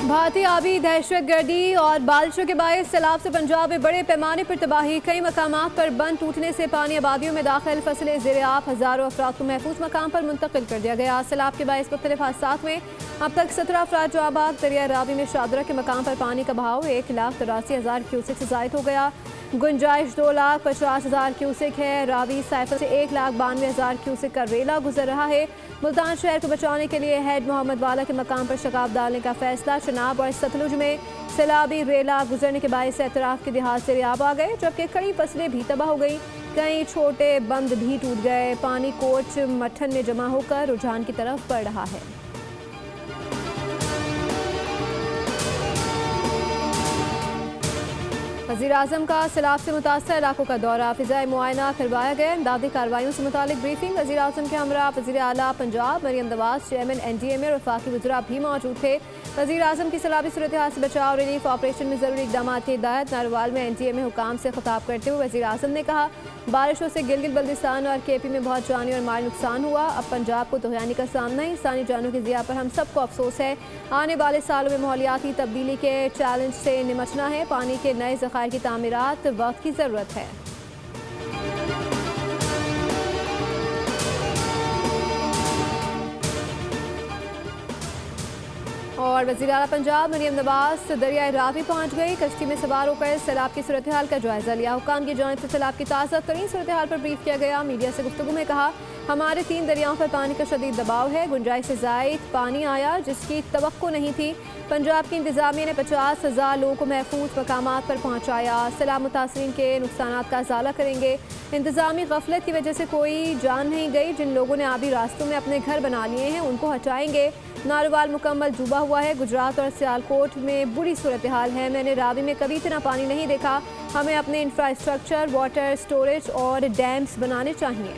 भारतीय आबी दहशतगर्दी और बारिशों के बायस सैलाब से पंजाब में बड़े पैमाने पर तबाही। कई मकामात पर बंद टूटने से पानी आबादियों में दाखिल, फसलें ज़ेर-आब, हज़ारों अफराद को महफूज मकाम पर मुंतकिल कर दिया गया। सैलाब के बायस मुख्तलिफ हादसात में अब तक 17 अफराद जाँ बाग। दरिया रावी में शादरा के मकाम पर पानी का बहाव 1,83,000 क्यूसेक से ज़ायद हो गया। गुंजाइश 2,50,000 क्यूसेक है। रावी साइफर से 1,92,000 क्यूसेक का रेला गुजर रहा है। मुल्तान शहर को बचाने के लिए हेड मोहम्मद वाला के मकाम पर शगाफ डालने का फैसला। चनाब और सतलुज में सैलाबी रेला गुजरने के बायस एतराफ़ के देहात से रियाब आ गए, जबकि कई फसलें भी तबाह हो गई। कई छोटे बंद भी टूट गए। पानी कोच मठन में जमा होकर रुझान की तरफ बढ़ रहा है। वज़ीर-ए-आज़म का सैलाब से मुतासर इलाकों का दौरा, फ़िज़ाई मुआयना करवाया गया। इमदादी कार्रवाइयों से मुतालिक ब्रीफिंग। वज़ीर-ए-आज़म के हमरा वज़ीर आला पंजाब मरियम नवाज़, चेयरमैन NDMA और वफाकी वज़रा भी मौजूद थे। वज़ीर-ए-आज़म की सैलाबी सूरत-ए-हाल से बचाव रिलीफ ऑपरेशन में ज़रूरी इक़दामात की हिदायत। नारोवाल में NDMA हुकाम से खिताब करते हुए वज़ीर-ए-आज़म ने कहा, बारिशों से गिलगित बल्तिस्तान और KP में बहुत जानी और माली नुकसान हुआ। अब पंजाब को तुग़यानी का सामना है। इंसानी जानों की ज़िया पर हम सबको अफसोस है। आने वाले सालों में माहौलियाती तब्दीली के चैलेंज से निमटना है। पानी के नए ज़खायर की तामीरात वक्त की ज़रूरत है। और वज़ीर आला पंजाब मरियम नवाज़ दरियाए रावी पहुँच गई। कश्ती में सवार होकर सैलाब की सूरत हाल का जायजा लिया। हुकाम की जानिब से सैलाब की ताज़ा तरीन सूरत हाल पर ब्रीफ किया गया। मीडिया से गुफ्तगू में कहा, हमारे 3 दरियाओं पर पानी का शदीद दबाव है। गुंजाइश से ज़ायद पानी आया जिसकी तवक्को नहीं थी। पंजाब की इंतज़ामिया ने 50,000 लोगों को महफूज मकामात पर पहुँचाया। सैलाब मुतासरीन के नुकसानात का अज़ाला करेंगे। इंतज़ामी गफलत की वजह से कोई जान नहीं गई। जिन लोगों ने आबी रास्तों में अपने घर बना लिए हैं उनको हटाएंगे। नारोवाल मुकम्मल डूबा हुआ है। गुजरात और सियालकोट में बुरी सूरत हाल है। मैंने रावी में कभी इतना पानी नहीं देखा। हमें अपने इंफ्रास्ट्रक्चर, वाटर स्टोरेज और डैम्स बनाने चाहिए।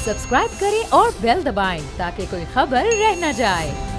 सब्सक्राइब करें और बेल दबाएं ताकि कोई खबर रह न जाए।